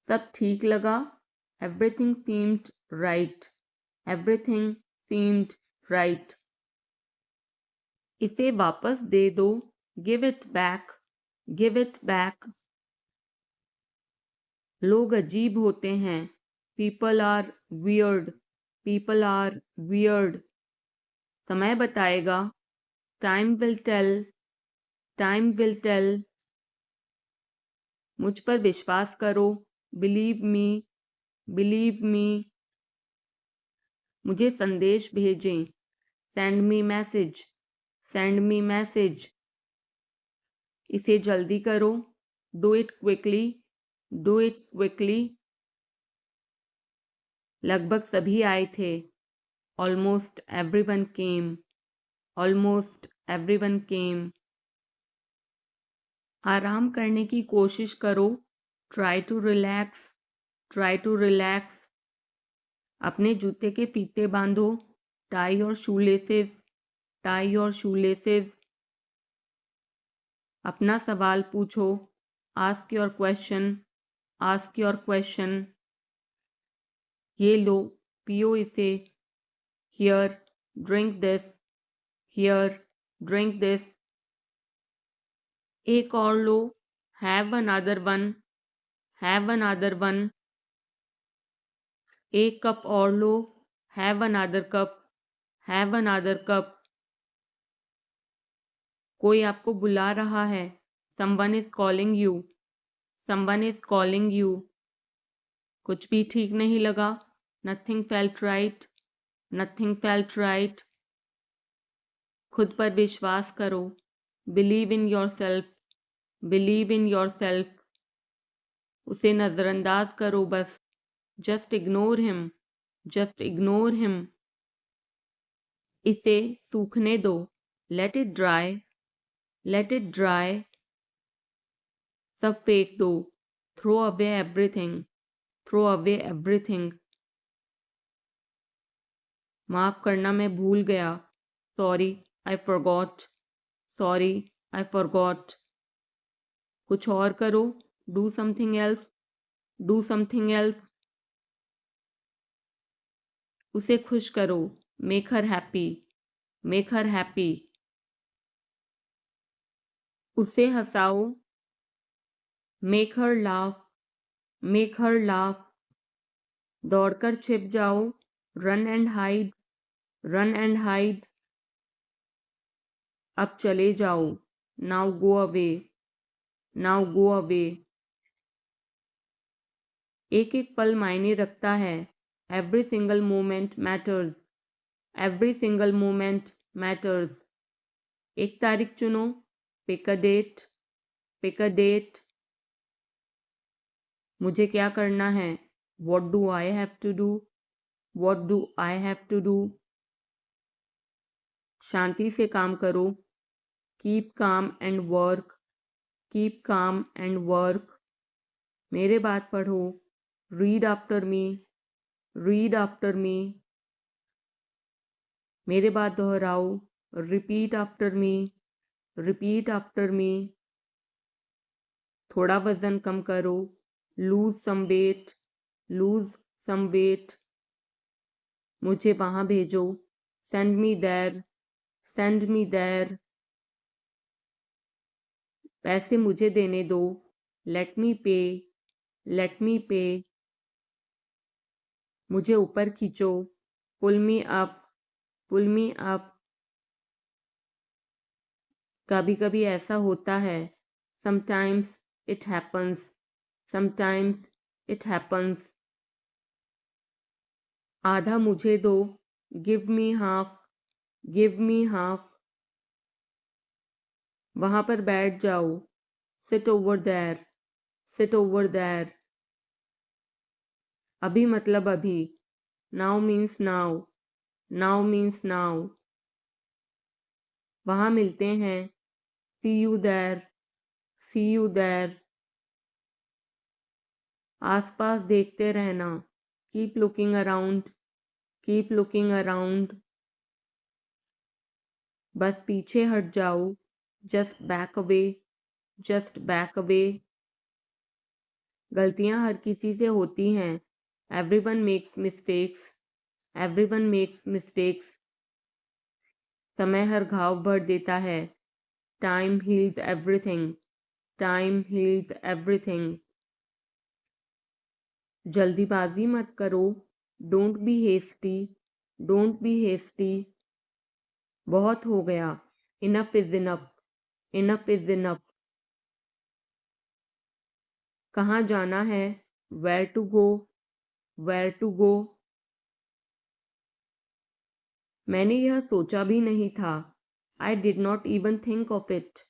सब ठीक लगा. Everything seemed right. Everything seemed right. इसे वापस दे दो. Give it back. Give it back. लोग अजीब होते हैं. People are weird. People are weird. समय बताएगा. Time will tell. Time will tell. मुझ पर विश्वास करो. Believe me. Believe me. मुझे संदेश भेजें. Send me message. Send me message. इसे जल्दी करो. Do it quickly. Do it quickly. लगभग सभी आए थे. Almost everyone came. Almost everyone came. आराम करने की कोशिश करो. Try to relax. Try to relax. अपने जूते के फीते बांधो. Tie your shoelaces. Tie your shoelaces. अपना सवाल पूछो. Ask your question. Ask your question. ये लो, पियो इसे. Here, drink this. Here, drink this. एक और लो. Have another one. Have another one. एक कप और लो. Have another cup. Have another cup. कोई आपको बुला रहा है. Someone is calling you. Someone is calling you. कुछ भी ठीक नहीं लगा. Nothing felt right. Nothing felt right. खुद पर विश्वास करो. Believe in yourself. Believe in yourself. उसे नजरअंदाज करो बस. Just ignore him. Just ignore him. इसे सूखने दो. Let it dry. Let it dry. सब फेंक दो. Throw away everything. Throw away everything. माफ करना मैं भूल गया. Sorry, I forgot. Sorry, I forgot. कुछ और करो. Do something else. Do something else. उसे खुश करो. Make her happy. Make her happy. उसे हंसाओ. Make her laugh. Make her laugh. दौड़कर छिप जाओ. Run and hide. Run and hide. अब चले जाओ. Now go away. Now go away. एक एक पल मायने रखता है. Every single moment matters. Every single moment matters. एक तारीख चुनो. Pick a date. Pick a date. मुझे क्या करना है. What do I have to do? What do I have to do? शांति से काम करो. Keep calm and work. Keep calm and work. मेरे बात पढ़ो. Read after me. Read after me. मेरे बात दोहराओ. Repeat after me. Repeat after me. थोड़ा वजन कम करो. Lose some weight. Lose some weight. मुझे वहां भेजो. Send me there. Send me there. पैसे मुझे देने दो. Let me pay. Let me pay. मुझे ऊपर खींचो. Pull me up. Pull me up. कभी कभी ऐसा होता है. Sometimes it happens. Sometimes it happens. आधा मुझे दो. Give me half. Give me half. वहां पर बैठ जाओ. Sit over there. Sit over there. अभी मतलब अभी. Now means now. Now means now. वहां मिलते हैं. See you there. See you there. आसपास देखते रहना. Keep looking around. Keep looking around. बस पीछे हट जाओ. Just back away. Just back away. गलतियां हर किसी से होती हैं। Everyone makes mistakes, everyone makes mistakes. समय हर घाव भर देता है। Time heals everything, time heals everything. जल्दीबाजी मत करो, don't be hasty, don't be hasty. बहुत हो गया, enough is enough, enough is enough. कहाँ जाना है, where to go, where to go. मैंने यह सोचा भी नहीं था। I did not even think of it,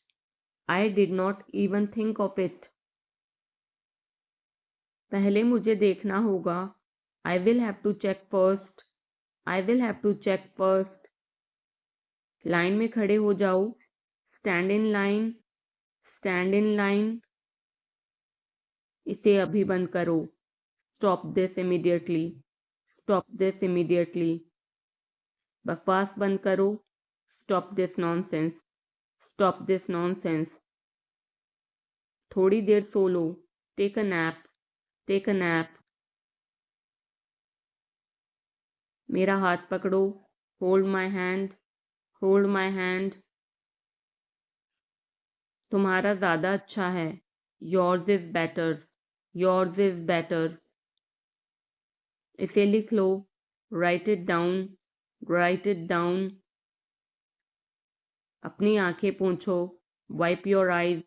I did not even think of it. पहले मुझे देखना होगा। I will have to check first, I will have to check first. Line में खड़े हो जाओ, stand in line, stand in line. इसे अभी बंद करो, stop this immediately, stop this immediately. बकवास बंद करो, stop this nonsense, stop this nonsense. थोड़ी देर सो लो, take a nap, take a nap. मेरा हाथ पकड़ो, hold my hand, hold my hand. तुम्हारा ज़्यादा अच्छा है, yours is better, yours is better. इसे लिख लो, write it down, write it down. अपनी आंखें पोंछो, wipe your eyes,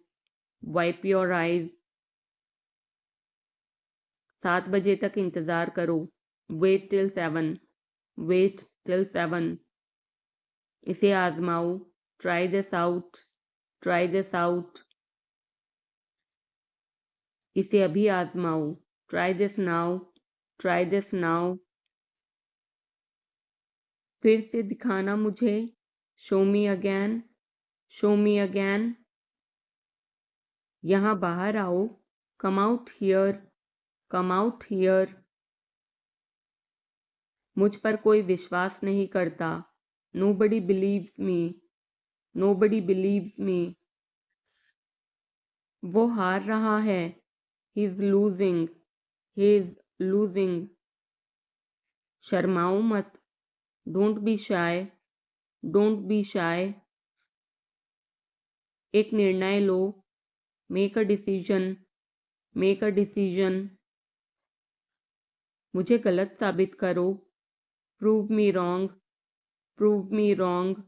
wipe your eyes. 7 बजे तक इंतज़ार करो, वेट टिल 7, वेट टिल 7। इसे आजमाओ, try this out, try this out. इसे अभी आजमाओ, try this now, try this now. फिर से दिखाना मुझे, show me again, show me again. यहाँ बाहर आओ, come out here, come out here. मुझ पर कोई विश्वास नहीं करता, nobody believes me, nobody believes me. वो हार रहा है, he is losing, he is losing. शर्माओ मत, don't be shy, don't be shy. एक निर्णय लो, make a decision, make a decision. मुझे गलत साबित करो, prove me wrong, prove me wrong.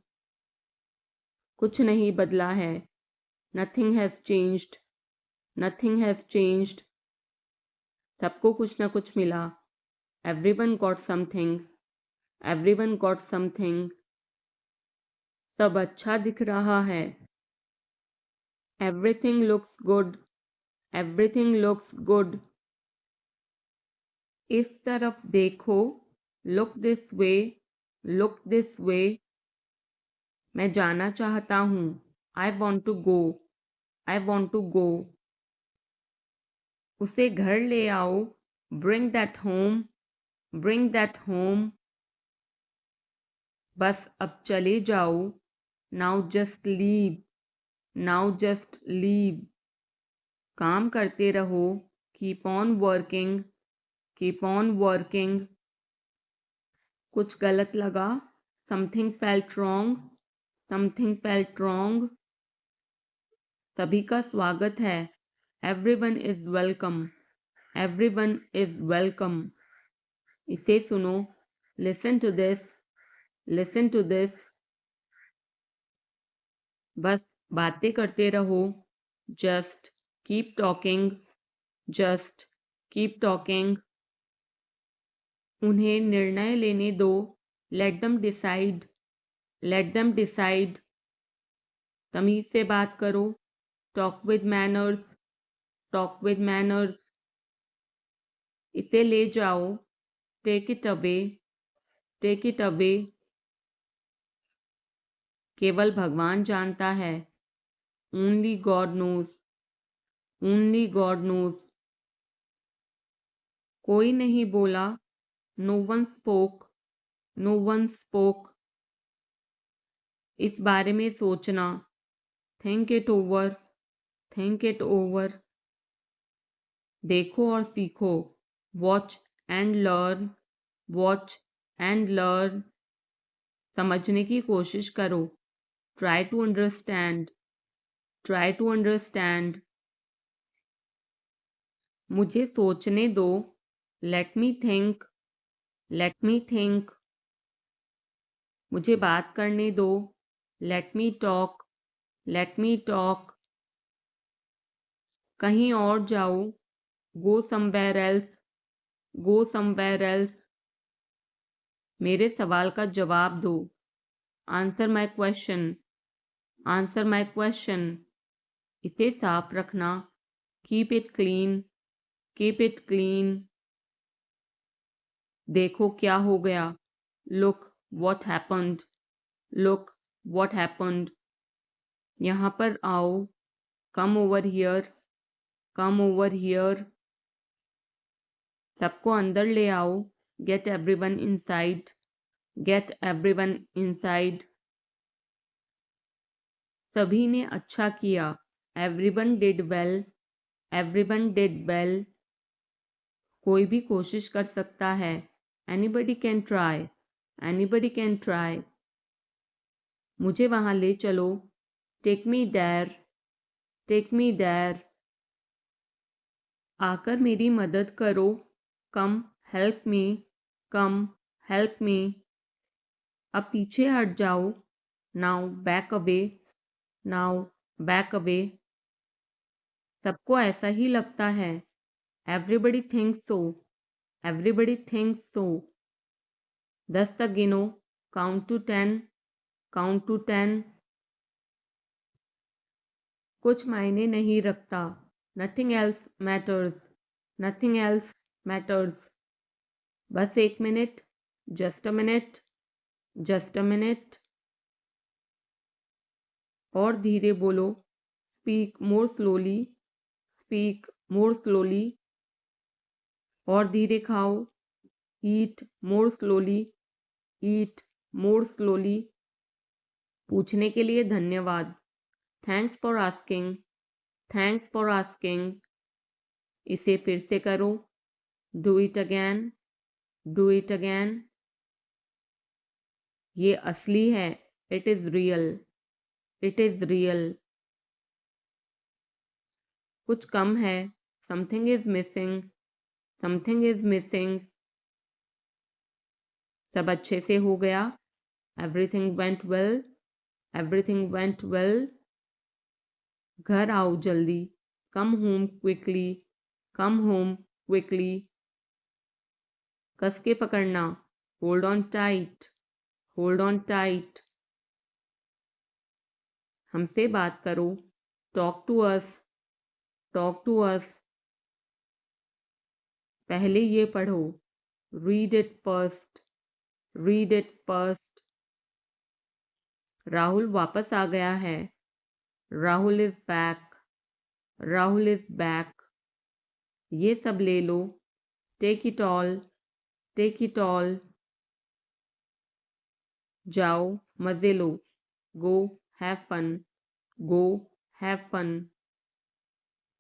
कुछ नहीं बदला है, nothing has changed, nothing has changed. सबको कुछ ना कुछ मिला, everyone got something, everyone got something. सब अच्छा दिख रहा है, everything looks good, everything looks good. इस तरफ देखो, look this way, look this way. मैं जाना चाहता हूँ, I want to go, I want to गो। उसे घर ले आओ, bring that home, bring that home. बस अब चले जाओ, now just leave, now just leave. काम करते रहो, keep on working, keep on working. कुछ गलत लगा, something felt wrong, something felt wrong. सभी का स्वागत है, everyone is welcome, everyone is welcome. इसे सुनो, listen to this, listen to this. बस बातें करते रहो, just keep talking, just keep talking. उन्हें निर्णय लेने दो, let them decide, let them decide. तमीज से बात करो, talk with manners, talk with manners. इसे ले जाओ, take it away, take it away. केवल भगवान जानता है, only God knows, only God knows. कोई नहीं बोला, no one spoke, no one spoke. इस बारे में सोचना, think it over, think it over. देखो और सीखो, watch and learn, watch and learn. समझने की कोशिश करो, try to understand, try to understand. मुझे सोचने दो, let me think, let me think. मुझे बात करने दो, let me talk, let me talk. कहीं और जाओ, go somewhere else, go somewhere else. मेरे सवाल का जवाब दो, answer my question, answer my question. इसे साफ रखना, keep it clean, keep it clean. देखो क्या हो गया, look what happened, look what happened. यहाँ पर आओ, come over here, come over here. सबको अंदर ले आओ, get everyone inside, get everyone inside. सभी ने अच्छा किया, everyone did well, everyone did well. कोई भी कोशिश कर सकता है, anybody can try, anybody can try. मुझे वहां ले चलो, take me there, take me there. आकर मेरी मदद करो, come help me, come help me. अब पीछे हट जाओ, now back away, now back away. सबको ऐसा ही लगता है, एवरीबडी थिंक्स सो, एवरीबडी थिंक्स सो। 10 तक गिनो, काउंट टू 10, काउंट टू 10। कुछ मायने नहीं रखता, nothing else matters, nothing else matters. बस 1 minute, just a minute, just a minute. और धीरे बोलो, speak more slowly, speak more slowly. और धीरे खाओ, eat more slowly, eat more slowly. पूछने के लिए धन्यवाद, thanks for asking, thanks for asking. इसे फिर से करो, do it again, do it again. ये असली है, it is real, it is real. कुछ कम है, something is missing, something is missing. सब अच्छे से हो गया, everything went well, everything went well. घर आओ जल्दी, come home quickly, come home quickly. कस के पकड़ना, hold on tight, hold on tight. हमसे बात करो, talk to us, talk to us. पहले ये पढ़ो, read it first, read it first. Rahul वापस आ गया है, Rahul is back, Rahul is back. ये सब ले लो, take it all, take it all. जाओ मजे लो, go have fun, go have fun.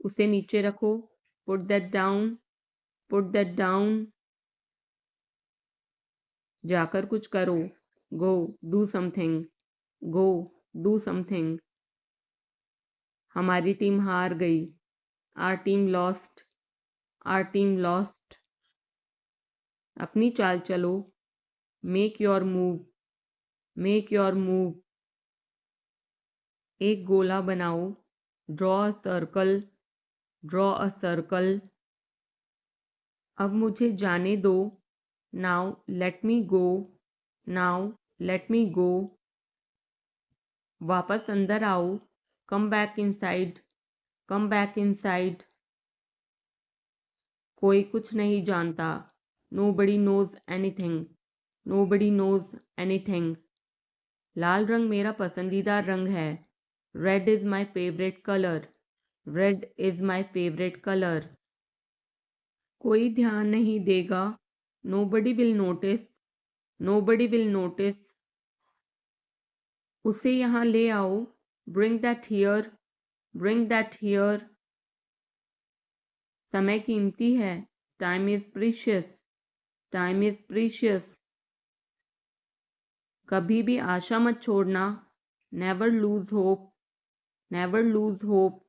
उसे नीचे रखो, put that down, put that down. जाकर कुछ करो, go do something, go do something. हमारी टीम हार गई, our team lost, our team lost. अपनी चाल चलो, make your move, make your move. एक गोला बनाओ, draw a circle, draw a circle. अब मुझे जाने दो, now let me go, now let me go. वापस अंदर आओ, come back inside, come back inside. कोई कुछ नहीं जानता, nobody knows anything, nobody knows anything. लाल रंग मेरा पसंदीदा रंग है, red is my favourite colour, red is my favourite colour. कोई ध्यान नहीं देगा, nobody will notice, nobody will notice. उसे यहाँ ले आओ, bring that here, bring that here. समय कीमती है, time is precious, time is precious. कभी भी आशा मत छोड़ना, never lose hope, never lose hope.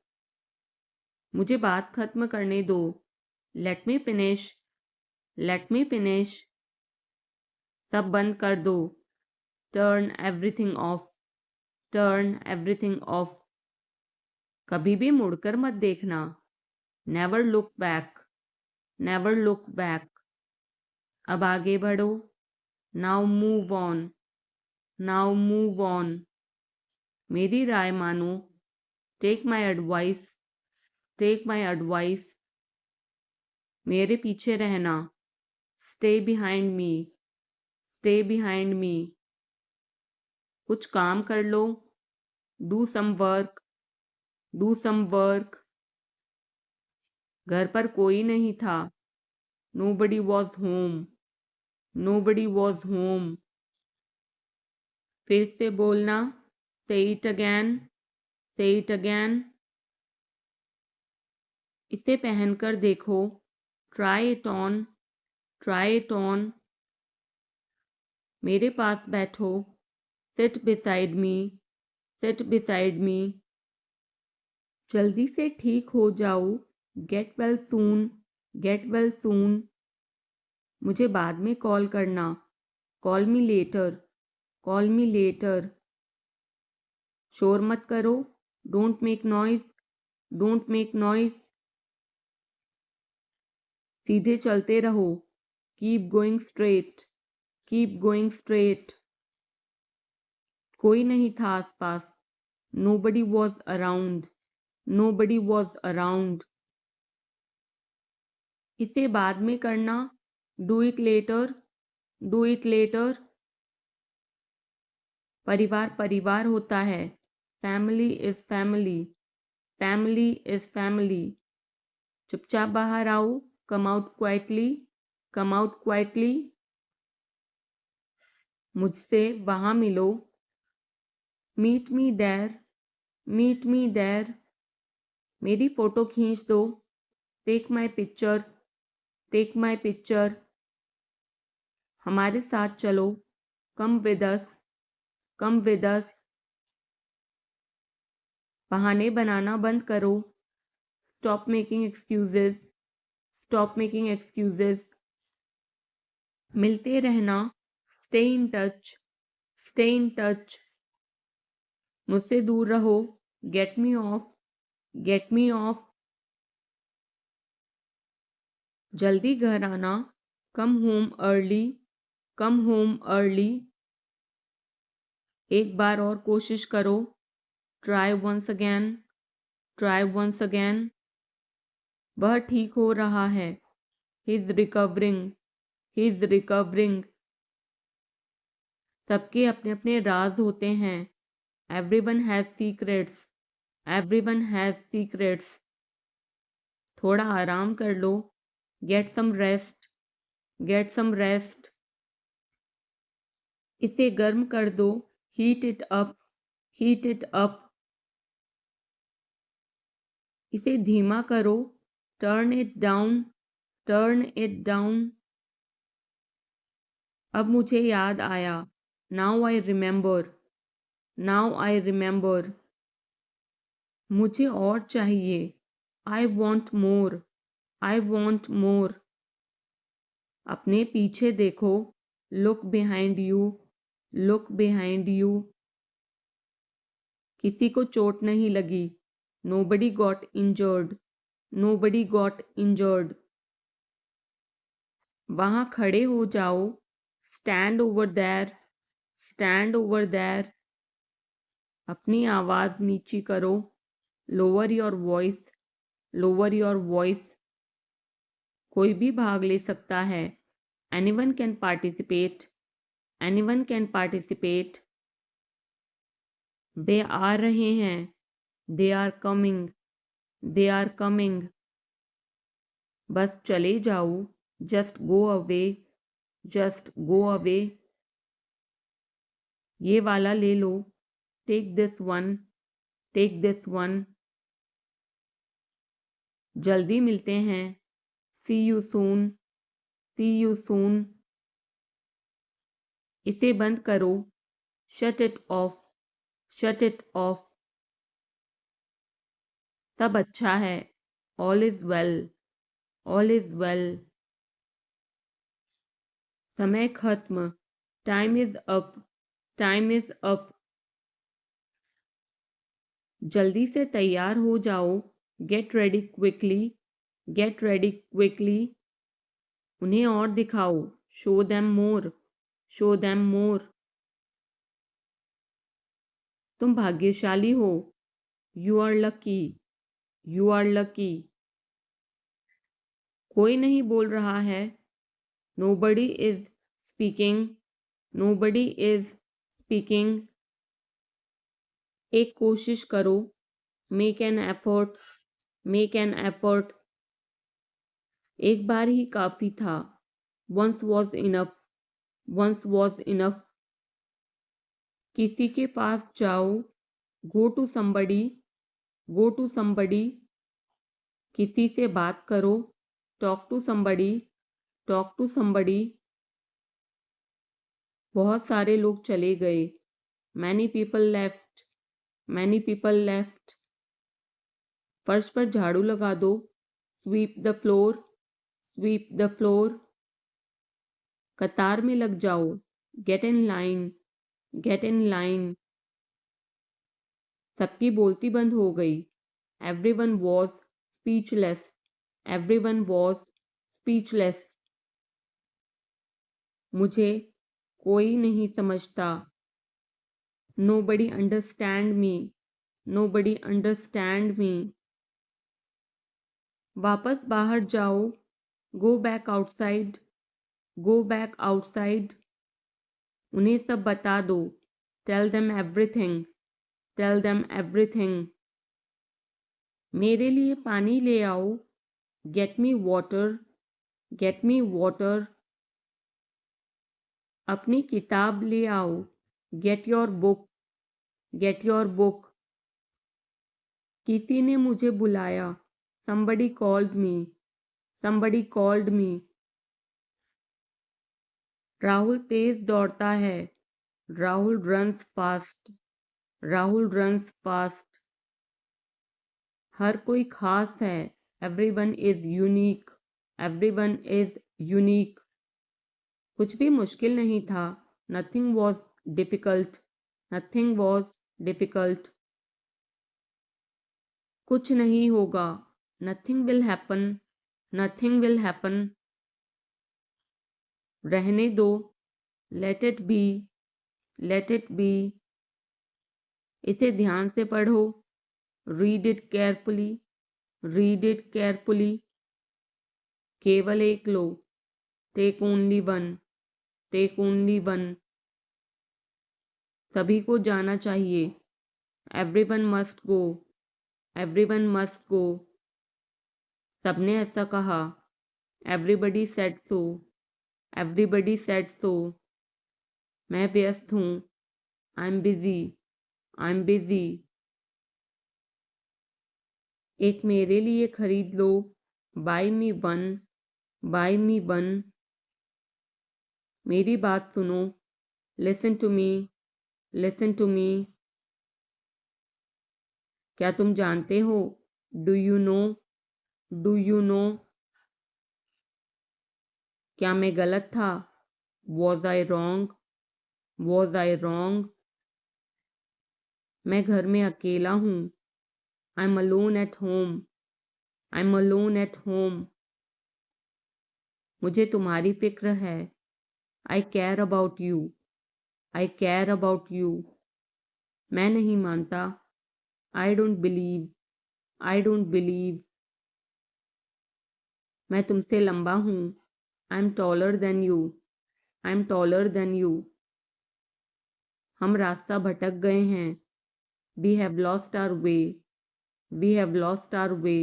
मुझे बात खत्म करने दो, let me finish, let me finish. सब बंद कर दो, turn everything off, turn everything off. कभी भी मुड़कर मत देखना, never look back, never look back. अब आगे बढ़ो, now move on, now move on. मेरी राय मानो, take my advice, take my advice. मेरे पीछे रहना, stay behind me, stay behind me. कुछ काम कर लो, do some work, do some work. घर पर कोई नहीं था, nobody was home, nobody was home. फिर से बोलना, say it again, say it again. इसे पहनकर देखो, try it on, try it on. मेरे पास बैठो, sit beside me, sit beside me. जल्दी से ठीक हो जाओ, get well soon, get well soon. मुझे बाद में कॉल करना, call me later, call me later. शोर मत करो, don't make noise, don't make noise. सीधे चलते रहो, keep going straight, keep going straight. कोई नहीं था आसपास, nobody was around, nobody was around. इसे बाद में करना, do it later, do it later. परिवार परिवार होता है, family is family, family is family. चुपचाप बाहर आओ, come out quietly, come out quietly. मुझसे वहां मिलो, meet me there, meet me there. मेरी फोटो खींच दो, take my picture, take my picture. हमारे साथ चलो, come with us, come with us. बहाने बनाना बंद करो, stop making excuses, stop making excuses. मिलते रहना, stay in touch, stay in touch. मुझसे दूर रहो, get me off, get me off. जल्दी घर आना, come home early, come home early. एक बार और कोशिश करो, try once again, try once again. वह ठीक हो रहा है, he is recovering, he is recovering. सबके अपने अपने राज होते हैं, everyone has secrets, everyone has secrets. थोड़ा आराम कर लो, get some rest, get some rest. इसे गर्म कर दो, heat it up, heat it up. इसे धीमा करो, turn it down, turn it down. अब मुझे याद आया, now I remember, now I remember. मुझे और चाहिए, I want more, I want more. अपने पीछे देखो, look behind you, look behind you. किसी को चोट नहीं लगी, nobody got injured, nobody got injured. वहां खड़े हो जाओ, stand over there, stand over there. अपनी आवाज नीची करो, lower your voice, lower your voice. कोई भी भाग ले सकता है, anyone can participate, anyone can participate. वे आ रहे हैं, they are coming, they are coming. बस चले जाओ, just go away, just go away. ये वाला ले लो, take this one, take this one. जल्दी मिलते हैं, see you soon, see you soon. इसे बंद करो, shut it off, shut it off. सब अच्छा है, all is well, all is well. समय खत्म, time is up, time is up. जल्दी से तैयार हो जाओ, get ready quickly, get ready quickly. उन्हें और दिखाओ, show them more, show them more. तुम भाग्यशाली हो, you are lucky, you are lucky. कोई नहीं बोल रहा है, nobody is speaking, nobody is speaking. एक कोशिश करो, make an effort, make an effort. एक बार ही काफी था, once was enough, once was enough. किसी के पास जाओ, go to somebody, go to somebody. किसी से बात करो, talk to somebody, talk to somebody. बहुत सारे लोग चले गए, many people left, many people left. फर्श पर झाड़ू लगा दो, sweep the floor, sweep the floor. कतार में लग जाओ, get in line, get in line. सबकी बोलती बंद हो गई, everyone was speechless, everyone was speechless. मुझे कोई नहीं समझता, nobody understand me, nobody understand me. वापस बाहर जाओ, go back outside, go back outside. उन्हें सब बता दो, tell them everything, tell them everything. मेरे लिए पानी ले आओ, get me water, get me water. अपनी किताब ले आओ, get your book, get your book. किसी ने मुझे बुलाया, somebody called me, somebody called me. Rahul तेज दौड़ता है, Rahul runs fast, Rahul runs fast. हर कोई खास है, everyone is unique, everyone is unique. कुछ भी मुश्किल नहीं था, nothing was difficult, nothing was difficult. कुछ नहीं होगा, nothing will happen, nothing will happen. रहने दो, let it be, let it be. इसे ध्यान से पढ़ो, read it carefully, read it carefully. केवल एक लो, take only one, take only one. सभी को जाना चाहिए, everyone must go, everyone must go. सबने ऐसा कहा, everybody said so, everybody said so. मैं व्यस्त हूँ, I'm busy, I'm busy. एक मेरे लिए खरीद लो, buy me one, buy me one. मेरी बात सुनो, listen to me, listen to me. क्या तुम जानते हो, do you know, do you know. क्या मैं गलत था, was I wrong, was I wrong. मैं घर में अकेला हूँ, I'm alone at home, I'm alone at home. मुझे तुम्हारी फिक्र है, I care about you, I care about you. मैं नहीं मानता, I don't believe, I don't believe. मैं तुमसे लंबा हूँ, I'm taller than you, I'm taller than you. हम रास्ता भटक गए हैं, we have lost our way, we have lost our way.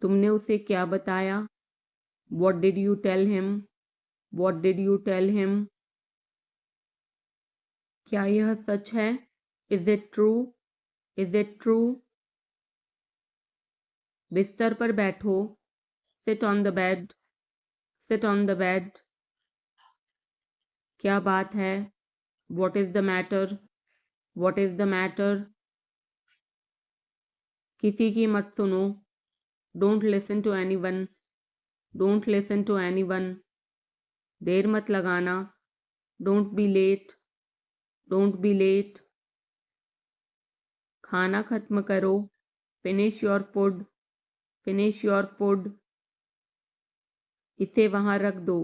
तुमने उसे क्या बताया, what did you tell him, what did you tell him. क्या यह सच है, is it true, is it true. बिस्तर पर बैठो, Sit on the bed. Sit on the bed. क्या बात है? What is the matter? What is the matter? किसी की मत सुनो. Don't listen to anyone. Don't listen to anyone. देर मत लगाना. Don't be late. Don't be late. खाना खत्म करो. Finish your food. Finish your food. इसे वहां रख दो.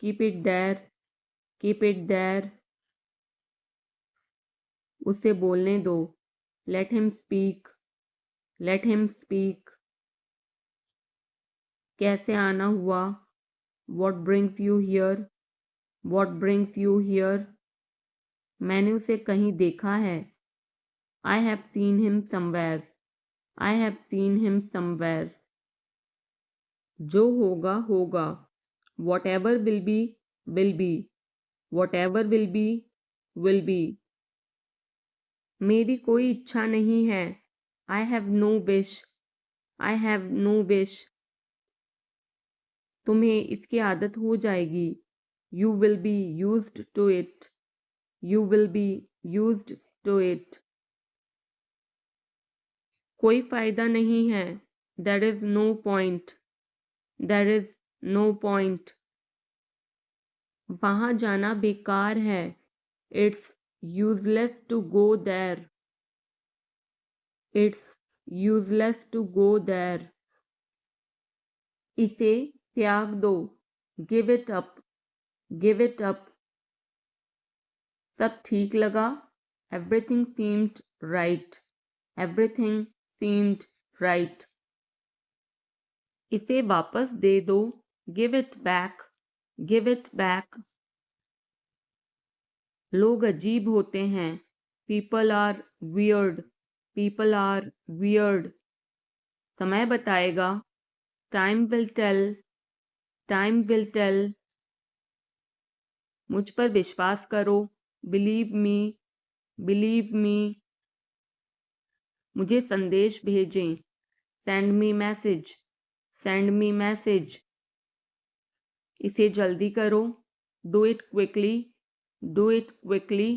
Keep it there. Keep it there. उसे बोलने दो. Let him speak. Let him speak. कैसे आना हुआ? What brings you here? What brings you here? मैंने उसे कहीं देखा है. I have seen him somewhere. I have seen him somewhere. जो होगा होगा. Whatever will be will be. Whatever will be will be. मेरी कोई इच्छा नहीं है. I have no wish. I have no wish. तुम्हें इसकी आदत हो जाएगी. You will be used to it. You will be used to it. कोई फायदा नहीं है. There is no point. There is no point. वहाँ जाना बेकार है. It's useless to go there. It's useless to go there. इसे त्याग दो. Give it up. Give it up. सब ठीक लगा. Everything seemed right. Everything seemed right. इसे वापस दे दो. Give it back. Give it back. लोग अजीब होते हैं. People are weird. People are weird. समय बताएगा. Time will tell. Time will tell. मुझ पर विश्वास करो. Believe me. Believe me. मुझे संदेश भेजें. Send me message. Send me message. इसे जल्दी करो. Do it quickly. Do it quickly.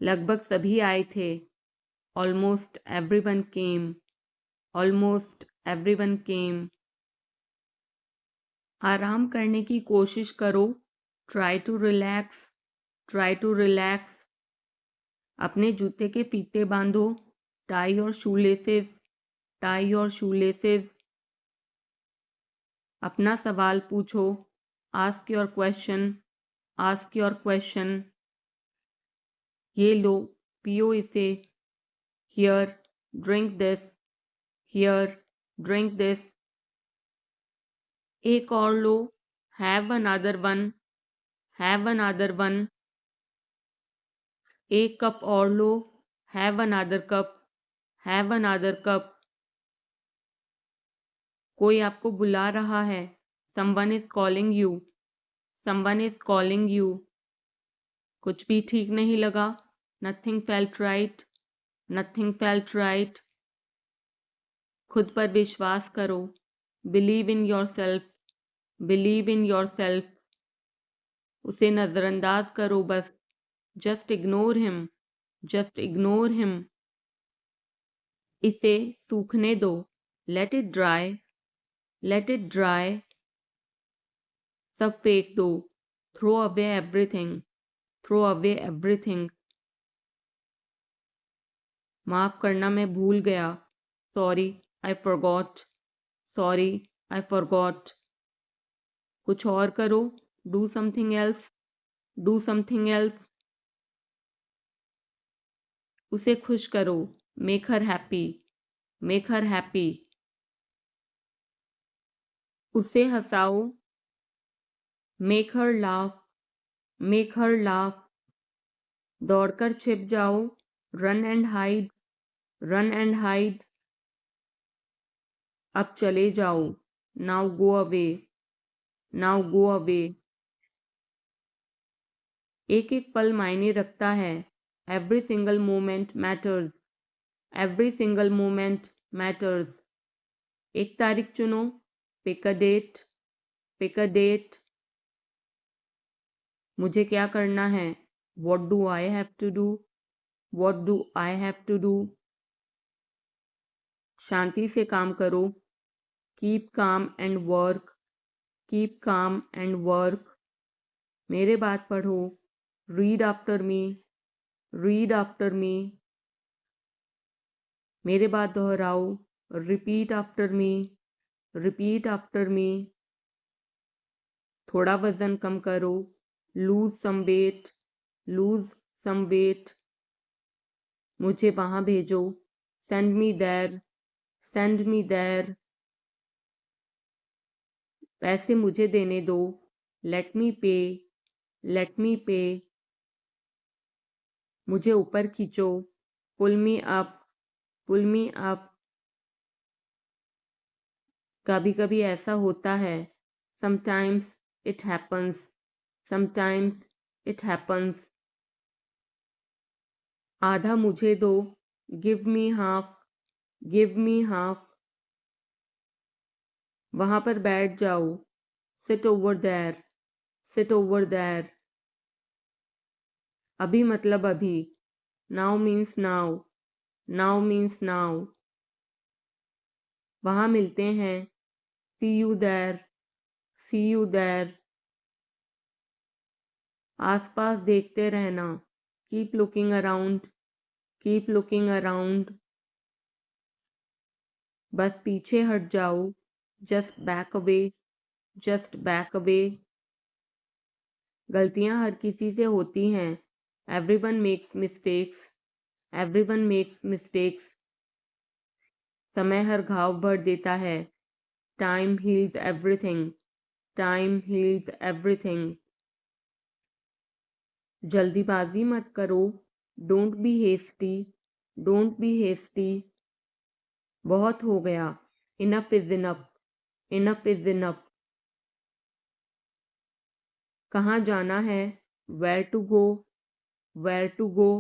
लगभग सभी आए थे. Almost everyone came. Almost everyone came. आराम करने की कोशिश करो. Try to relax. Try to relax. अपने जूते के फीते बांधो. Tie your shoelaces. Tie your shoelaces. अपना सवाल पूछो. Ask your question. Ask your question. ये लो. पियो इसे. Here, drink this. Here, drink this. एक और लो. Have another one. Have another one. एक कप और लो. Have another cup. Have another cup. कोई आपको बुला रहा है. Someone is calling you. Someone is calling you. कुछ भी ठीक नहीं लगा. Nothing felt right. Nothing felt right. खुद पर विश्वास करो. Believe in yourself. Believe in yourself. उसे नजरअंदाज करो बस. Just ignore him. Just ignore him. इसे सूखने दो. Let it dry. Let it dry. सब फेंक दो. Throw away everything. Throw away everything. माफ करना मैं भूल गया. Sorry, I forgot. Sorry, I forgot. कुछ और करो. Do something else. Do something else. उसे खुश करो. Make her happy. Make her happy. उसे हंसाओ. Make her laugh. Make her laugh. दौड़कर छिप जाओ. Run and hide. Run and hide. अब चले जाओ. Now go away. Now go away. एक एक पल मायने रखता है. Every single moment matters. Every single moment matters. एक तारीख चुनो, pick a date, pick a date. मुझे क्या करना है, what do I have to do, what do I have to do. शांति से काम करो, keep calm and work, keep calm and work. मेरे बात पढ़ो, read after me, read after me. मेरे बात दोहराओ, repeat after me, repeat after me. थोड़ा वजन कम करो, lose some weight, lose some weight. मुझे वहां भेजो, send me there, send me there. पैसे मुझे देने दो, लेट मी पे, लेट मी पे। मुझे ऊपर खींचो, पुल मी अप, पुल मी अप। कभी कभी ऐसा होता है, sometimes it happens, sometimes it happens. आधा मुझे दो, give me half, give me half. वहां पर बैठ जाओ, sit over there, sit over there. अभी मतलब अभी, now means now, now means now. वहां मिलते हैं, see you there, see you there. आसपास देखते रहना, keep looking around, keep looking around. बस पीछे हट जाओ, just back away, just back away. गलतियां हर किसी से होती हैं, everyone makes mistakes, everyone makes mistakes. समय हर घाव भर देता है, time heals everything, time heals everything. जल्दीबाजी मत करो, don't be hasty, don't be hasty. बहुत हो गया, enough is enough, enough is enough. कहाँ जाना है, where to go, where to go.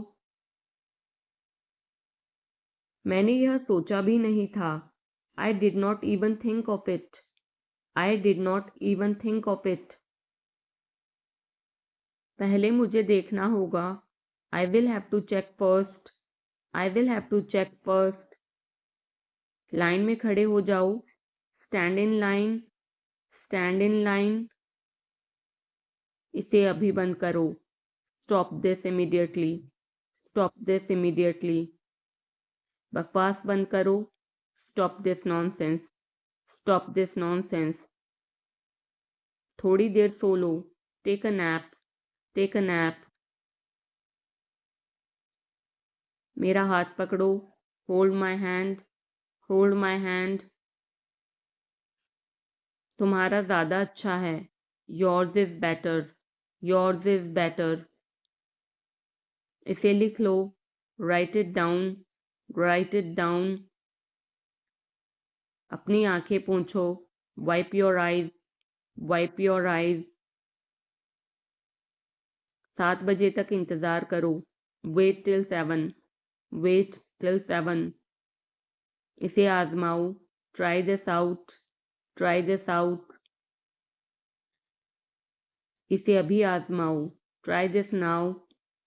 मैंने यह सोचा भी नहीं था, I did not even think of it, I did not even think of it. पहले मुझे देखना होगा, I will have to check first, I will have to check first. Line में खड़े हो जाओ, stand in line, stand in line. इसे अभी बंद करो, stop this immediately, stop this immediately. बकवास बंद करो, stop this nonsense, stop this nonsense. थोड़ी देर सो लो, take a nap, take a nap. मेरा हाथ पकड़ो, hold my hand, hold my hand. तुम्हारा ज़्यादा अच्छा है, yours is better, yours is better. इसे लिख लो, write it down, write it down. अपनी आंखें पोंछो, wipe your eyes, wipe your eyes. 7 बजे तक इंतज़ार करो, वेट टिल 7, वेट टिल 7। इसे आजमाओ, try this out, try this out. इसे अभी आजमाओ, try this now,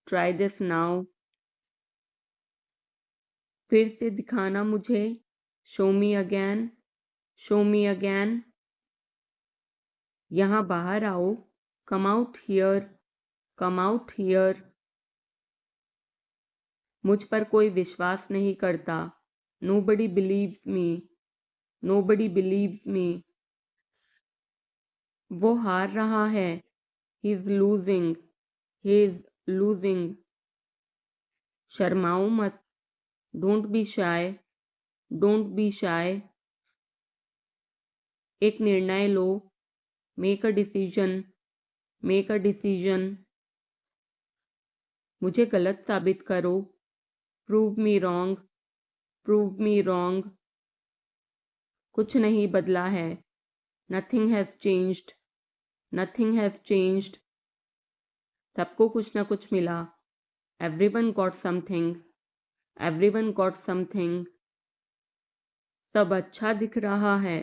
try this now. फिर से दिखाना मुझे, show me again, show me again. यहाँ बाहर आओ, come out here, come out here. मुझ पर कोई विश्वास नहीं करता, nobody believes me, nobody believes me. वो हार रहा है, he is losing, he is losing. शर्माओ मत, don't be shy, don't be shy. एक निर्णय लो, make a decision, make a decision. मुझे गलत साबित करो, prove me wrong, prove me wrong. कुछ नहीं बदला है, nothing has changed, nothing has changed. सबको कुछ ना कुछ मिला, everyone got something, everyone got something. सब अच्छा दिख रहा है।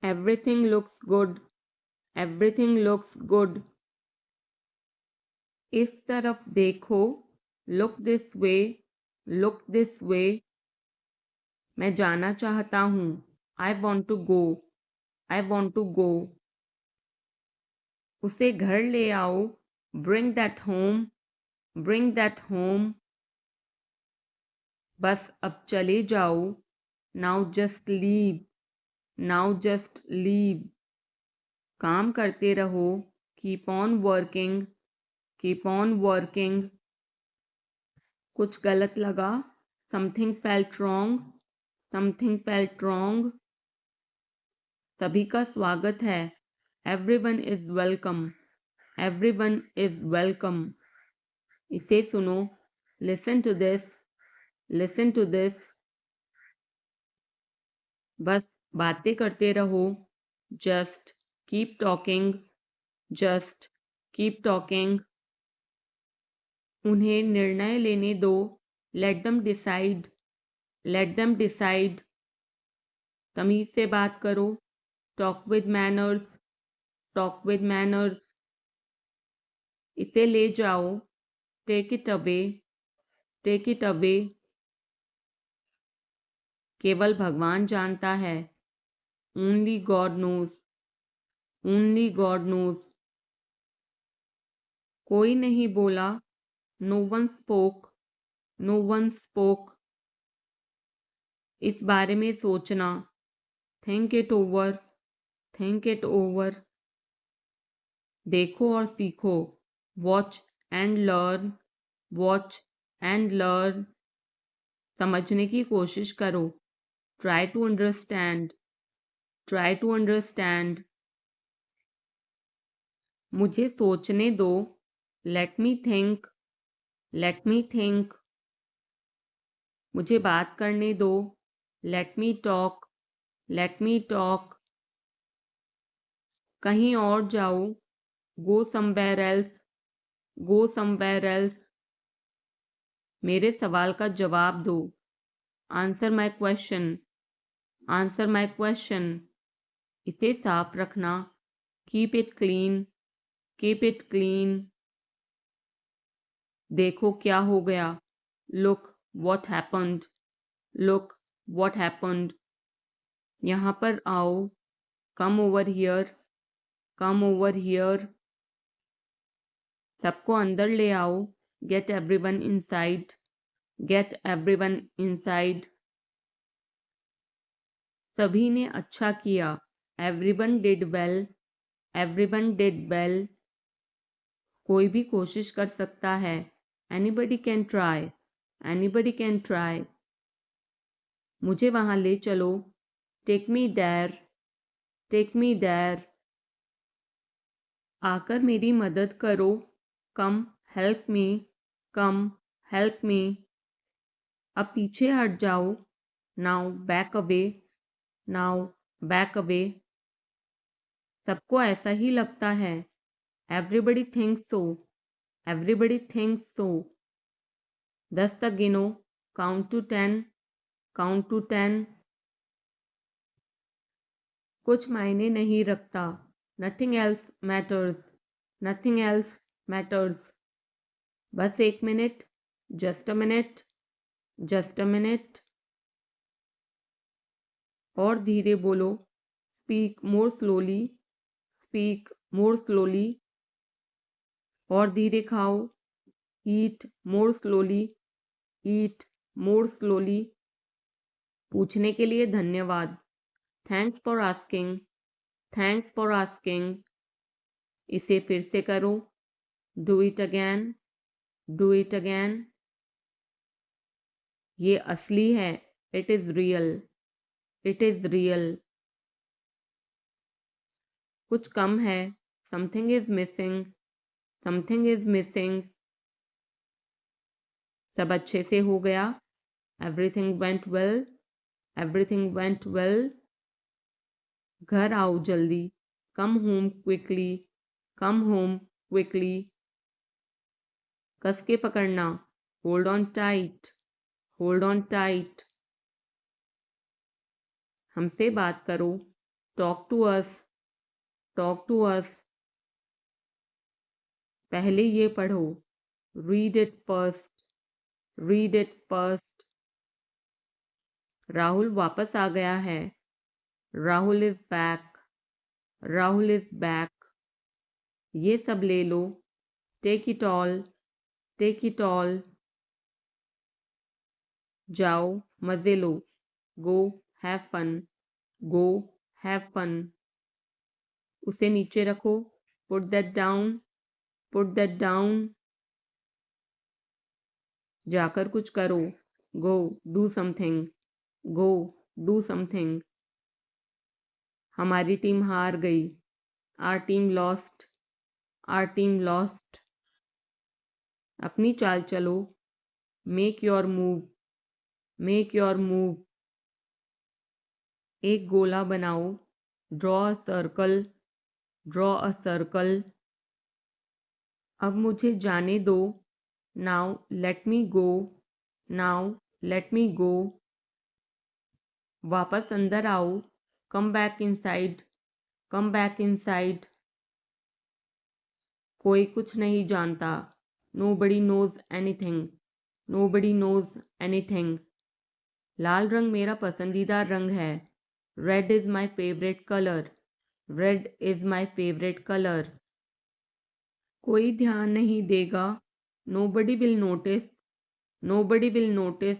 Everything looks good. Everything looks good. इस तरफ देखो। Look this way. Look this way. मैं जाना चाहता हूँ। I want to go. I want to गो। उसे घर ले आओ। Bring that home. Bring that home. बस अब चले जाओ। Now just leave. Now just leave. काम करते रहो। Keep on working. Keep on working. कुछ गलत लगा। Something felt wrong. Something felt wrong. सभी का स्वागत है। Everyone is welcome. Everyone is welcome. इसे सुनो। Listen to this. Listen to this. बस बातें करते रहो। Just keep talking. Just keep talking. उन्हें निर्णय लेने दो। Let them decide. Let them decide. तमीज से बात करो। Talk with manners. Talk with manners. इसे ले जाओ। Take it away. Take it away. केवल भगवान जानता है। Only God knows. Only God knows. कोई नहीं बोला। No one spoke. No one spoke. इस बारे में सोचना। Think it over. Think it over. देखो और सीखो। Watch and learn. Watch and learn. समझने की कोशिश करो। Try to understand. Try to understand. मुझे सोचने दो। Let me think. Let me think. मुझे बात करने दो। Let me talk. Let me talk. कहीं और जाओ। Go somewhere else. Go somewhere else. मेरे सवाल का जवाब दो। Answer my question. Answer my question. इसे साफ रखना। Keep it clean. Keep it clean. देखो क्या हो गया। Look what happened. Look what happened. यहाँ पर आओ। Come over here. Come over here. सबको अंदर ले आओ। Get everyone inside. Get everyone inside. सभी ने अच्छा किया। Everyone did well. Everyone did well. कोई भी कोशिश कर सकता है। Anybody can try. Anybody can try. मुझे वहां ले चलो। Take me there. Take me there. आकर मेरी मदद करो। Come help me. Come help me. अब पीछे हट जाओ। Now back away. Now back away. सबको ऐसा ही लगता है। एवरीबडी थिंक्स सो। Everybody thinks so. 10 तक गिनो। Count to 10। Count to 10। कुछ मायने नहीं रखता। Nothing else matters. Nothing else matters. बस एक minute. Just a minute. Just a minute. और धीरे बोलो। Speak more slowly. Speak more slowly. और धीरे खाओ। Eat more slowly. Eat more slowly. पूछने के लिए धन्यवाद। Thanks for asking. Thanks for asking. इसे फिर से करो। Do it again. Do it again. ये असली है। It is real. It is real. कुछ कम है। Something is missing. Something is missing. सब अच्छे से हो गया। Everything went well. Everything went well. घर आओ जल्दी। Come home quickly. Come home quickly. कस के पकड़ना। Hold on tight. Hold on tight. हमसे बात करो, talk to us, talk to us. पहले ये पढ़ो, read it first, read it first. Rahul वापस आ गया है, Rahul is back, Rahul is back. ये सब ले लो, take it all, take it all. जाओ, मजे लो, go have fun, go have fun. उसे नीचे रखो, put that down, put that down. जाकर कुछ करो, go do something, go do something. हमारी टीम हार गई, our team lost, our team lost. अपनी चाल चलो, make your move, make your move. एक गोला बनाओ, draw a circle, draw a circle. अब मुझे जाने दो, now let me go, now let me go. वापस अंदर आओ, come back inside, come back inside. कोई कुछ नहीं जानता, nobody knows anything, nobody knows anything. लाल रंग मेरा पसंदीदा रंग है, red is my favourite colour, red is my favourite colour. कोई ध्यान नहीं देगा, nobody will notice, nobody will notice.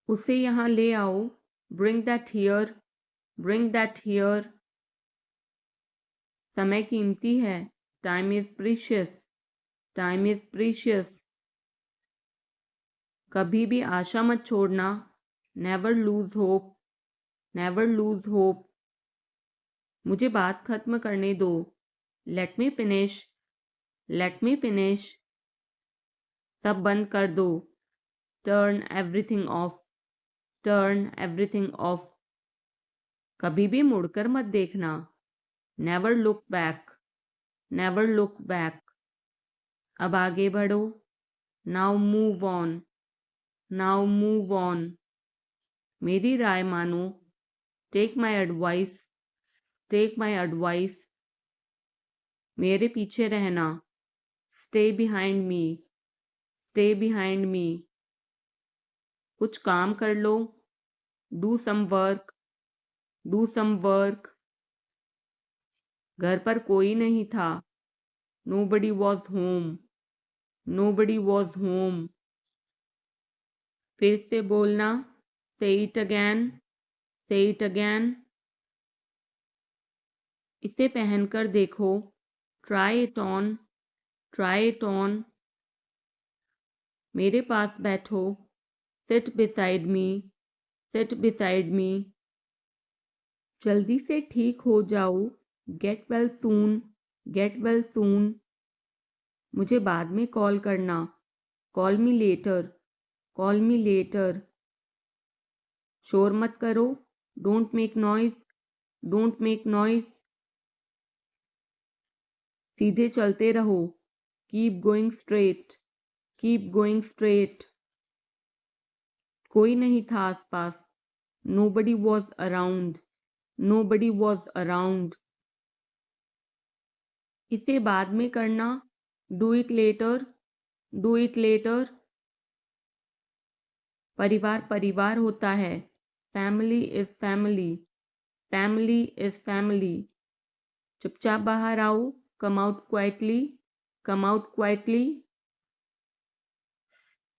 उसे यहाँ ले आओ, bring that here, bring that here. समय कीमती है, time is precious, time is precious. कभी भी आशा मत छोड़ना, never lose hope, never lose hope. मुझे बात खत्म करने दो, let me finish, let me finish. सब बंद कर दो, turn everything off, turn everything off. कभी भी मुड़कर मत देखना, never look back, never look back. अब आगे बढ़ो, now move on, now move on. मेरी राय मानो, take my advice, take my advice. मेरे पीछे रहना, stay behind me, stay behind me. कुछ काम कर लो, do some work, do some work. घर पर कोई नहीं था, nobody was home, nobody was home. फिर से बोलना, say it again, say it again. इसे पहनकर देखो, try it on, try it on. मेरे पास बैठो, sit beside me, sit beside me. जल्दी से ठीक हो जाओ, get well soon, get well soon. मुझे बाद में कॉल करना, call me later, call me later. शोर मत करो, don't make noise, don't make noise. सीधे चलते रहो, keep going straight, keep going straight. कोई नहीं था आसपास, nobody was around, nobody was around. इसे बाद में करना, do it later, do it later. परिवार परिवार होता है, family is family, family is family. चुपचाप बाहर आओ, come out quietly, come out quietly.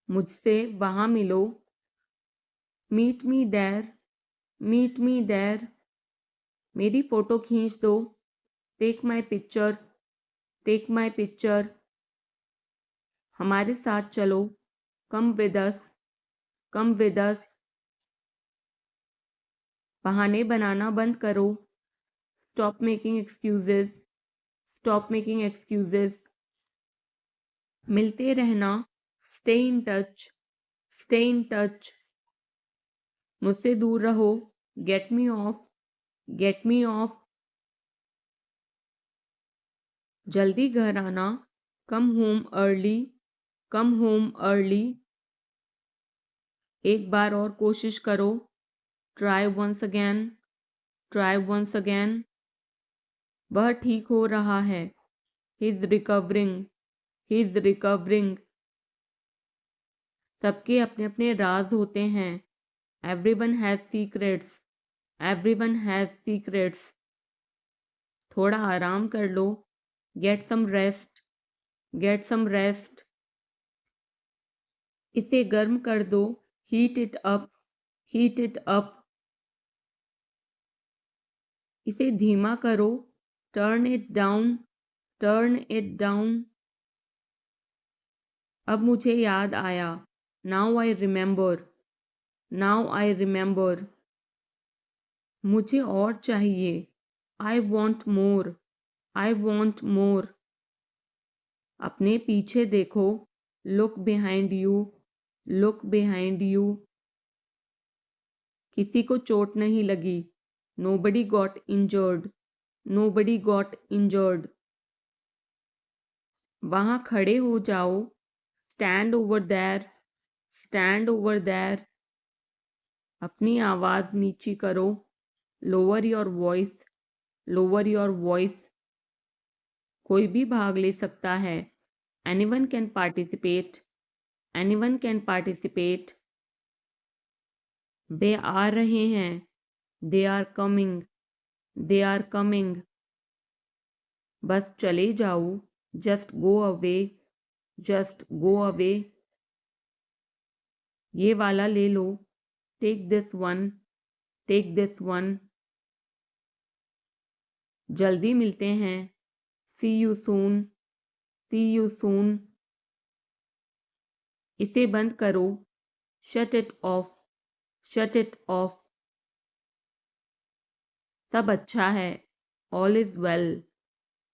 मुझसे वहां मिलो, meet me there, meet me there. मेरी फोटो खींच दो, take my picture, take my picture. हमारे साथ चलो, come with us, come with us. बहाने बनाना बंद करो, stop making excuses, stop making excuses. मिलते रहना, stay in touch, stay in touch. मुझसे दूर रहो, get me off, get me off. जल्दी घर आना, come home early, come home early. एक बार और कोशिश करो, try once again, try once again. वह ठीक हो रहा है। He is recovering, he is recovering. सबके अपने अपने राज होते हैं। Everyone has secrets, everyone has secrets. थोड़ा आराम कर लो। Get some rest, get some rest. इसे गर्म कर दो। Heat it up, heat it up. इसे धीमा करो। Turn it down, turn it down. अब मुझे याद आया। Now I remember, now I remember. मुझे और चाहिए। I want more, I want more. अपने पीछे देखो। Look behind you, look behind you. किसी को चोट नहीं लगी। Nobody got injured, nobody got injured. वहां खड़े हो जाओ। Stand over there, stand over there. अपनी आवाज नीची करो। Lower your voice, lower your voice. कोई भी भाग ले सकता है। Anyone can participate, anyone can participate. वे आ रहे हैं। They are coming, they are coming. बस चले जाओ। Just go away, just go away. ये वाला ले लो। Take this one, take this one. जल्दी मिलते हैं। See you soon, see you soon. इसे बंद करो। Shut it off, shut it off. सब अच्छा है। All is well,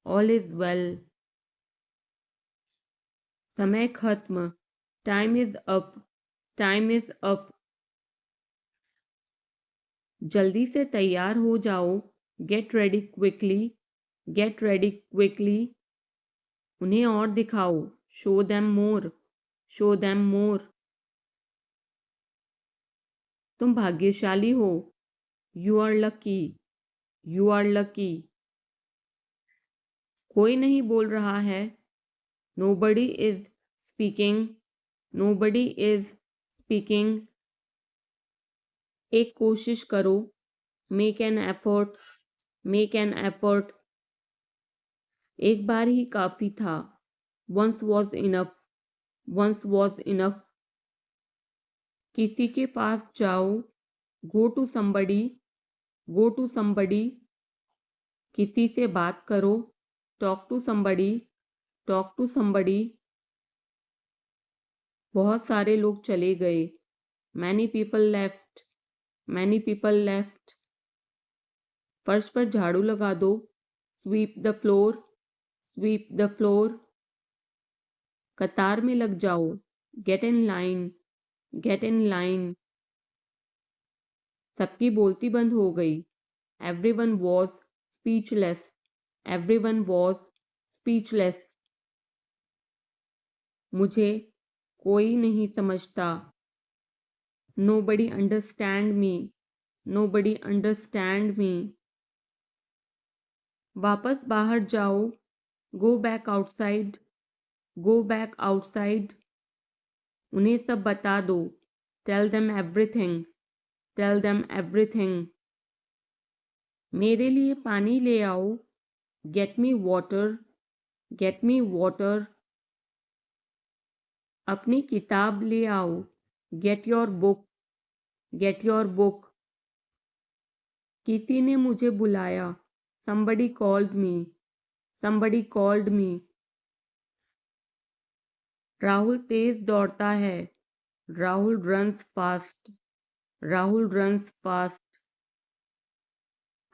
all is well. समय खत्म। Time is up, time is up. जल्दी से तैयार हो जाओ। Get ready quickly, get ready quickly. उन्हें और दिखाओ। Show them more, show them more. तुम भाग्यशाली हो। You are lucky, you are lucky. कोई नहीं बोल रहा है। Nobody is speaking, nobody is speaking. एक कोशिश करो। Make an effort, make an effort. एक बार ही काफी था। Once was enough, once was enough. किसी के पास जाओ। Go to somebody, go to somebody. किसी से बात करो। Talk to somebody, talk to somebody. बहुत सारे लोग चले गए। Many people left, many people left. फर्श पर झाड़ू लगा दो। Sweep the floor, sweep the floor. कतार में लग जाओ। Get in line, get in line. सबकी बोलती बंद हो गई। Everyone was speechless, everyone was speechless. मुझे कोई नहीं समझता। Nobody understand me, nobody understand me. वापस बाहर जाओ। Go back outside, go back outside. उन्हें सब बता दो। Tell them everything, tell them everything. मेरे लिए पानी ले आओ। Get me water, get me water. अपनी किताब ले आओ। Get your book, get your book. किसी ने मुझे बुलाया। somebody called me, somebody called me। Rahul तेज दौड़ता है। Rahul runs fast, Rahul runs fast.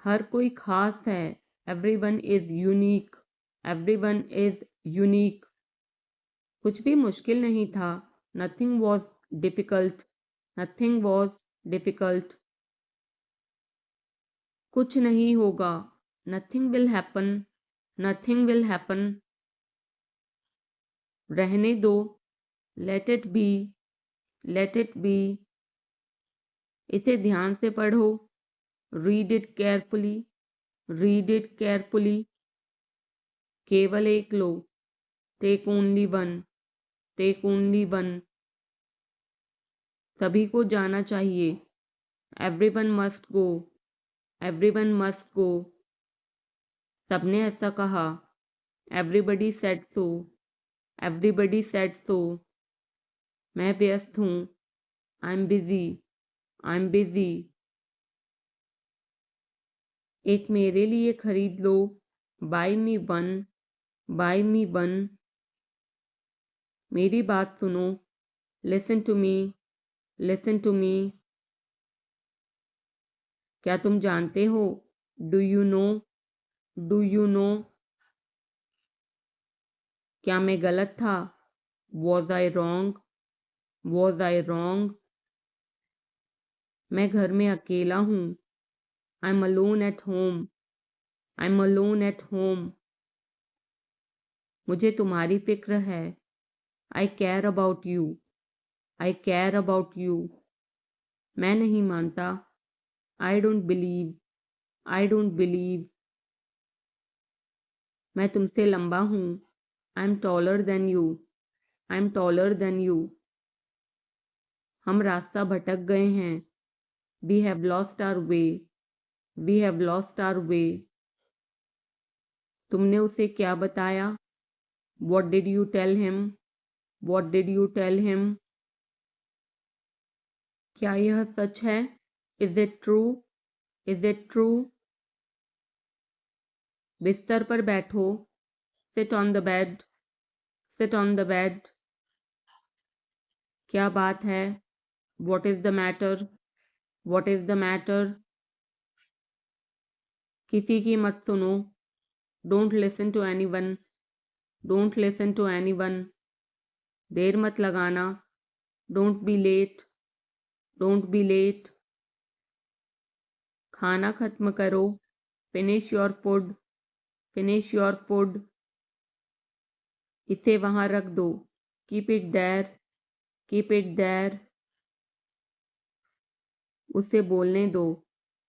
हर कोई खास है। Everyone is unique, everyone is unique. कुछ भी मुश्किल नहीं था। Nothing was difficult, nothing was difficult. कुछ नहीं होगा। Nothing will happen, nothing will happen. रहने दो। Let it be, let it be. इसे ध्यान से पढ़ो। Read it carefully, read it carefully. केवल एक लो। Take only one, take only one. सभी को जाना चाहिए। Everyone must go, everyone must go. सबने ऐसा कहा। Everybody said so, everybody said so. मैं व्यस्त हूँ। I am busy, I am busy. एक मेरे लिए खरीद लो। Buy me one, buy me one. मेरी बात सुनो। Listen to me, listen to me. क्या तुम जानते हो? Do you know, do you know. क्या मैं गलत था? Was I wrong, was I wrong. मैं घर में अकेला हूँ। I am alone at home, I am alone at home. मुझे तुम्हारी फिक्र है। I care about you, I care about you. मैं नहीं मानता। I don't believe, I don't believe. मैं तुमसे लंबा हूँ। I am taller than you, I am taller than you. हम रास्ता भटक गए हैं। We have lost our way, we have lost our way. तुमने उसे क्या बताया? What did you tell him, what did you tell him. क्या यह सच है? Is it true, is it true. बिस्तर पर बैठो। Sit on the bed, sit on the bed. क्या बात है? What is the matter, what is the matter. किसी की मत सुनो। Don't listen to anyone, don't listen to anyone. देर मत लगाना। Don't be late, don't be late. खाना खत्म करो। Finish your food, finish your food. इसे वहां रख दो। Keep it there, keep it there. उसे बोलने दो।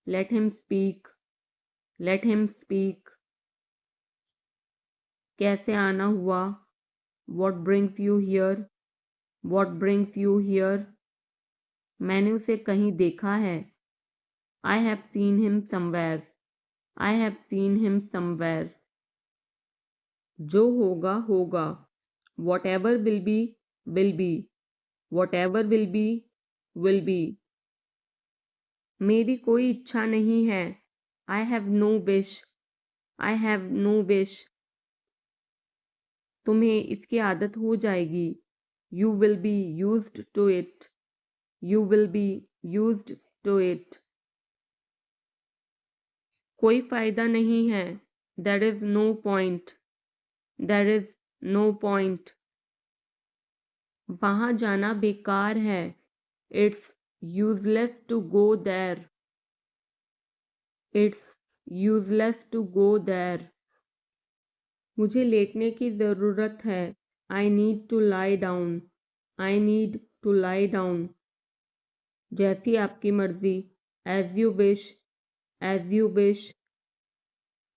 Let him speak, let him speak. कैसे आना हुआ? What brings you here, what brings you here. मैंने उसे कहीं देखा है। I have seen him somewhere, I have seen him somewhere. जो होगा होगा। Whatever will be, will be, whatever will be, will be. मेरी कोई इच्छा नहीं है। I have no wish, I have no wish. तुम्हें इसकी आदत हो जाएगी। You will be used to it, you will be used to it. कोई फायदा नहीं है। There is no point, there is no point. वहां जाना बेकार है। It's useless to go there, it's useless to go there. मुझे लेटने की ज़रूरत है। I need to lie down, I need to lie down. जैसी आपकी मर्जी। As you wish, as you wish.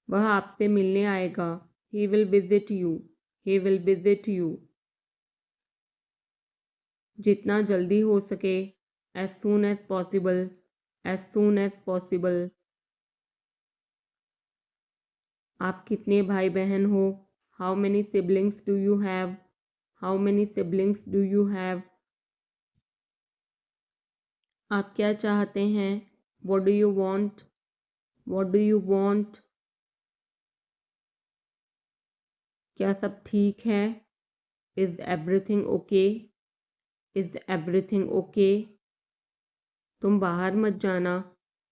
वह आपसे मिलने आएगा। He will visit you, he will visit you. जितना जल्दी हो सके। As soon as possible, as soon as possible. आप कितने भाई बहन हो? How many siblings do you have, how many siblings do you have. आप क्या चाहते हैं? What do you want, what do you want. क्या सब ठीक है? Is everything okay, is everything okay. तुम बाहर मत जाना।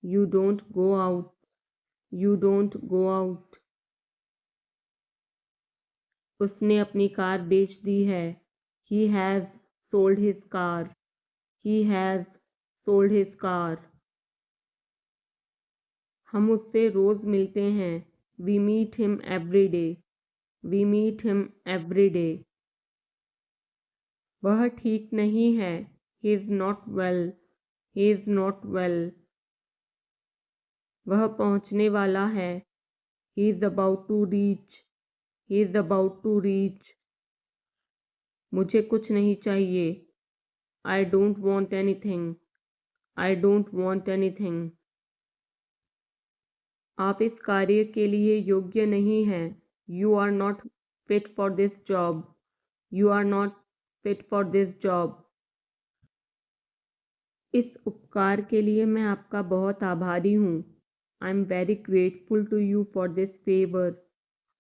You don't go out, you don't go out. उसने अपनी कार बेच दी है। He has sold his car, he has sold his car. हम उससे रोज़ मिलते हैं। We meet him every day, we meet him every day. वह ठीक नहीं है। He is not well, he is not well, वह पहुंचने वाला है, he is about to reach, he is about to reach, मुझे कुछ नहीं चाहिए, I don't want anything, I don't want anything, आप इस कार्य के लिए योग्य नहीं हैं, you are not fit for this job, you are not fit for this job, इस उपकार के लिए मैं आपका बहुत आभारी हूँ, I am very grateful to you for this favour,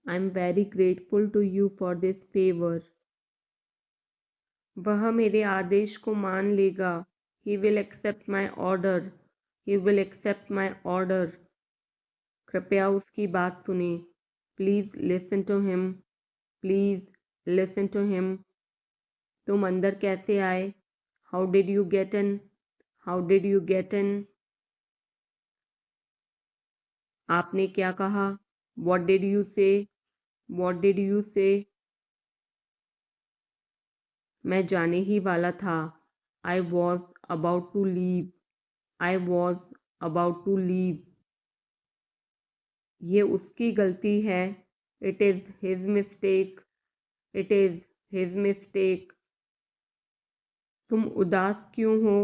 I am very grateful to you for this favour, वह मेरे आदेश को मान लेगा, he will accept my order, he will accept my order, कृपया उसकी बात सुने, please listen to him, please listen to him, तुम अंदर कैसे आए, how did you get in, how did you get in, आपने क्या कहा, वॉट डिड यू से, वॉट डिड यू से, मैं जाने ही वाला था, I was about to leave, I was about to leave, ये उसकी गलती है, it is his mistake, it is his mistake, तुम उदास क्यों हो,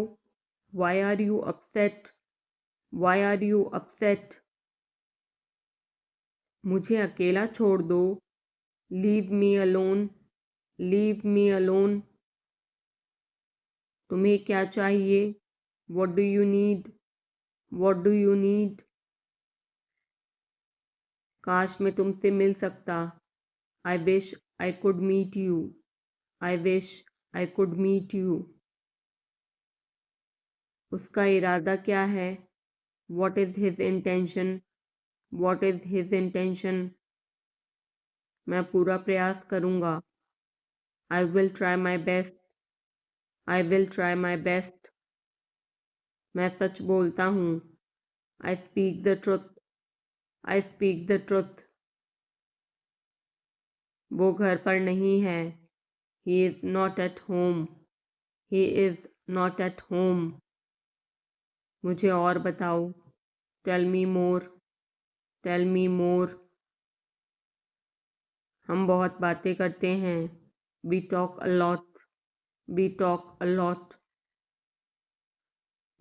why are you upset, why are you upset, मुझे अकेला छोड़ दो, leave me alone, leave me alone, तुम्हें क्या चाहिए, what do you need, what do you need, काश मैं तुमसे मिल सकता, आई wish I could meet you, I wish I could meet you, उसका इरादा क्या है, what is his intention, what is his intention, मैं पूरा प्रयास करूँगा, I will try my best, I will try my best, मैं सच बोलता हूँ, I speak the truth, I speak the truth, वो घर पर नहीं है, he is not at home, he is not at home, मुझे और बताओ, टेल मी मोर, टेल मी मोर, हम बहुत बातें करते हैं, we talk a lot, we talk a lot,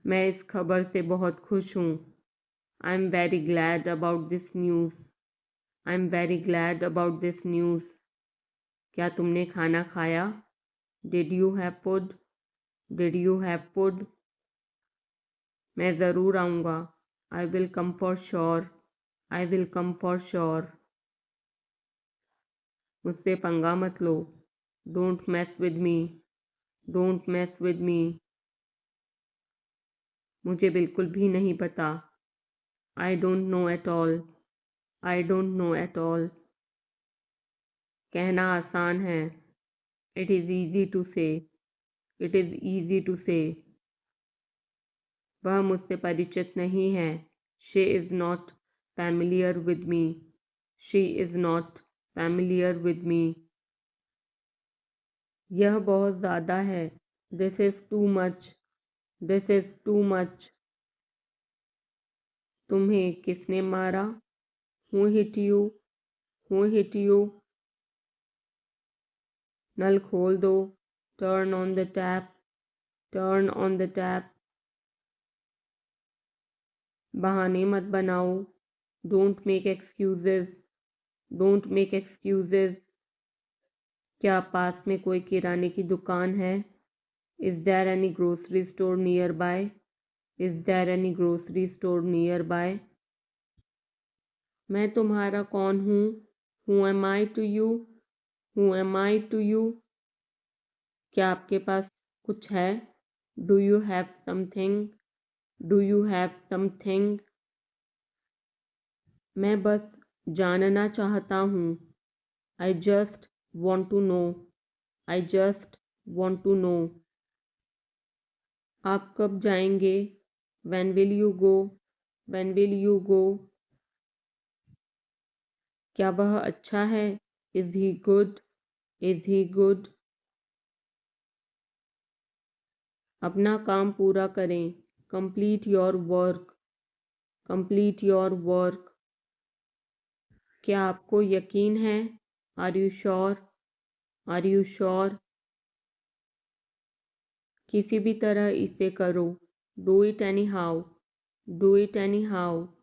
मैं इस खबर से बहुत खुश हूँ, I am very glad about this news, I am very glad about this news, क्या तुमने खाना खाया, did you have food, did you have food, मैं ज़रूर आऊँगा, I will come for sure, I will come for sure, मुझसे पंगा मत लो, don't mess with me, don't mess with मी, मुझे बिल्कुल भी नहीं पता, I don't know at all, I don't know at all, कहना आसान है, it is easy to say, it is easy to say, वह मुझसे परिचित नहीं है, she is not familiar with me, she is not familiar with me, यह बहुत ज़्यादा है, this is too much, this is too much, तुम्हें किसने मारा, who hit you, who hit you, नल खोल दो, turn on the tap, turn on the tap, बहाने मत बनाओ, don't make excuses, don't make excuses, क्या पास में कोई किराने की दुकान है, is there any grocery store nearby, is there any grocery store nearby, मैं तुम्हारा कौन हूँ, who am I to you, who am I to you, क्या आपके पास कुछ है, do you have something, do you have something, मैं बस जानना चाहता हूँ, आई just want to know, I just want to know, आप कब जाएंगे, when will you go, when will you go, क्या वह अच्छा है, is he good, is he good, अपना काम पूरा करें, complete your work, complete your work. क्या आपको यकीन है? Are you sure, are you sure. किसी भी तरह इसे करो, do it anyhow, do it any how.